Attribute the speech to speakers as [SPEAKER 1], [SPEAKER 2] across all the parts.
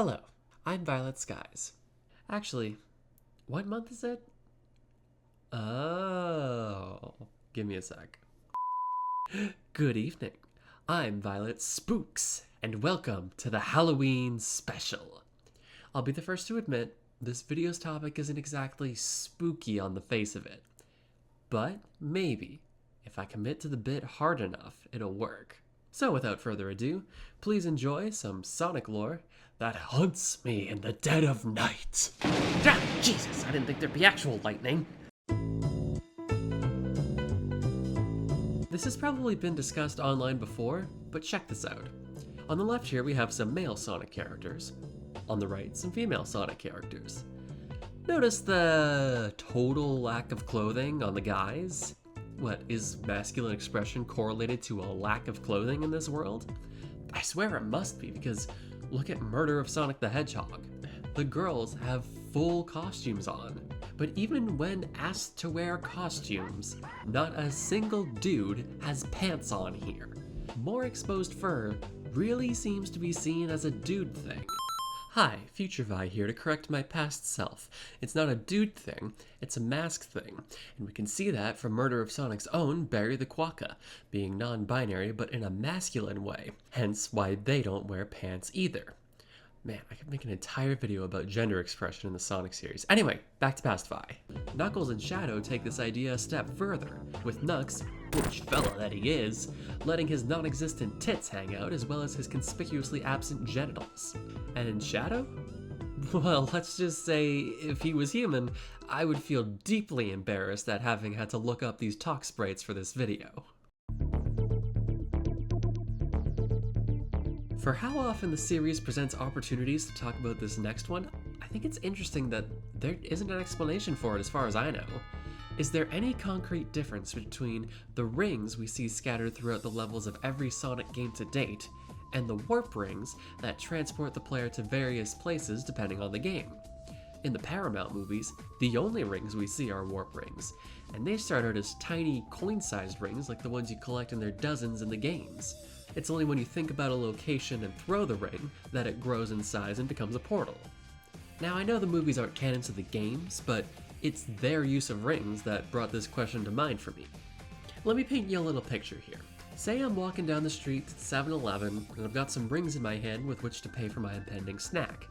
[SPEAKER 1] Hello, I'm Violet Skies. Actually, what month is it? Oh, give me a sec. Good evening. I'm Violet Spooks, and welcome to the Halloween special. I'll be the first to admit, this video's topic isn't exactly spooky on the face of it. But maybe, if I commit to the bit hard enough, it'll work. So without further ado, please enjoy some Sonic lore that haunts me in the dead of night. Ah, Jesus, I didn't think there'd be actual lightning. This has probably been discussed online before, but check this out. On the left here we have some male Sonic characters. On the right, some female Sonic characters. Notice the total lack of clothing on the guys? What, is masculine expression correlated to a lack of clothing in this world? I swear it must be, because look at Murder of Sonic the Hedgehog. The girls have full costumes on, but even when asked to wear costumes, not a single dude has pants on here. More exposed fur really seems to be seen as a dude thing. Hi, Future Vi here to correct my past self. It's not a dude thing, it's a mask thing, and we can see that from Murder of Sonic's own Barry the Quokka, being non-binary but in a masculine way, hence why they don't wear pants either. Man, I could make an entire video about gender expression in the Sonic series. Anyway, back to Past Vi. Knuckles and Shadow take this idea a step further, with Knux, butch fella that he is, letting his non-existent tits hang out as well as his conspicuously absent genitals. And Shadow? Well, let's just say, if he was human, I would feel deeply embarrassed at having had to look up these talk sprites for this video. For how often the series presents opportunities to talk about this next one, I think it's interesting that there isn't an explanation for it as far as I know. Is there any concrete difference between the rings we see scattered throughout the levels of every Sonic game to date, and the warp rings that transport the player to various places depending on the game? In the Paramount movies, the only rings we see are warp rings, and they start out as tiny coin-sized rings like the ones you collect in their dozens in the games. It's only when you think about a location and throw the ring that it grows in size and becomes a portal. Now, I know the movies aren't canon to the games, but it's their use of rings that brought this question to mind for me. Let me paint you a little picture here. Say I'm walking down the street to 7-Eleven and I've got some rings in my hand with which to pay for my impending snack.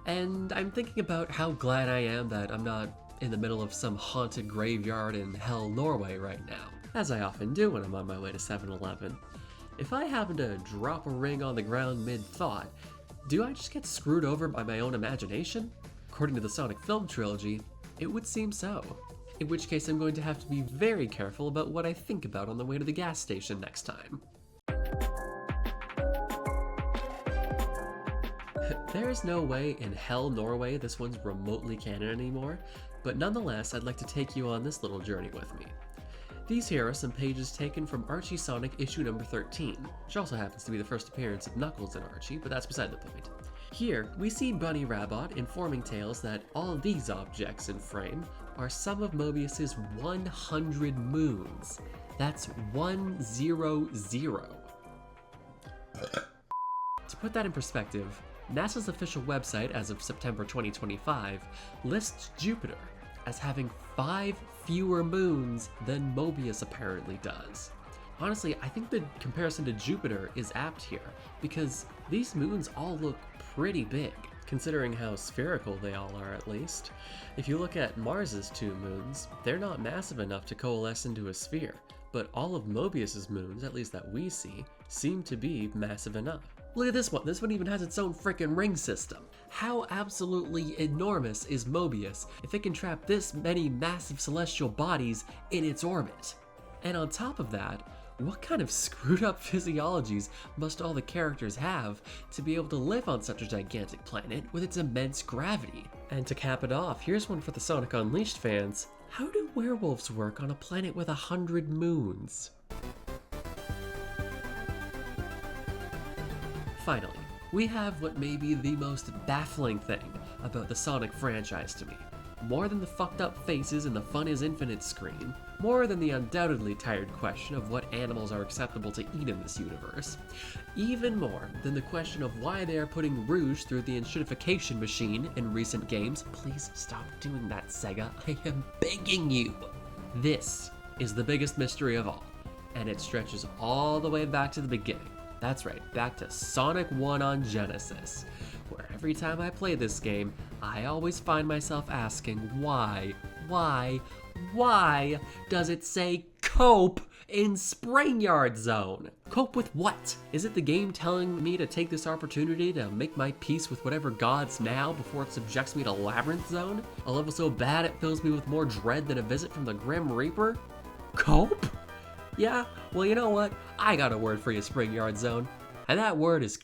[SPEAKER 1] And I'm thinking about how glad I am that I'm not in the middle of some haunted graveyard in Hell, Norway right now, as I often do when I'm on my way to 7-Eleven. If I happen to drop a ring on the ground mid-thought, do I just get screwed over by my own imagination? According to the Sonic film trilogy, it would seem so. In which case I'm going to have to be very careful about what I think about on the way to the gas station next time. There is no way in Hell, Norway this one's remotely canon anymore, but nonetheless I'd like to take you on this little journey with me. These here are some pages taken from Archie Sonic issue number 13, which also happens to be the first appearance of Knuckles and Archie, but that's beside the point. Here, we see Bunny Rabbit informing Tails that all these objects in frame are some of Mobius's 100 moons. That's 100. To put that in perspective, NASA's official website as of September 2025 lists Jupiter as having 5 fewer moons than Mobius apparently does. Honestly, I think the comparison to Jupiter is apt here, because these moons all look pretty big, considering how spherical they all are at least. If you look at Mars's 2 moons, they're not massive enough to coalesce into a sphere, but all of Mobius's moons, at least that we see, seem to be massive enough. Look at this one. This one even has its own freaking ring system. How absolutely enormous is Mobius if it can trap this many massive celestial bodies in its orbit? And on top of that, what kind of screwed up physiologies must all the characters have to be able to live on such a gigantic planet with its immense gravity? And to cap it off, here's one for the Sonic Unleashed fans. How do werewolves work on a planet with 100 moons? Finally, we have what may be the most baffling thing about the Sonic franchise to me. more than the fucked up faces and the fun is infinite screen, more than the undoubtedly tired question of what animals are acceptable to eat in this universe, even more than the question of why they are putting rouge through the enshittification machine in recent games. Please stop doing that, Sega. I am begging you. This is the biggest mystery of all, and it stretches all the way back to the beginning. That's right, back to Sonic 1 on Genesis, where every time I play this game, I always find myself asking why does it say cope in Springyard Zone? Cope with what? Is it the game telling me to take this opportunity to make my peace with whatever gods now before it subjects me to Labyrinth Zone? A level so bad it fills me with more dread than a visit from the Grim Reaper? Cope? Yeah, well, you know what? I got a word for you, Springyard Zone. And that word is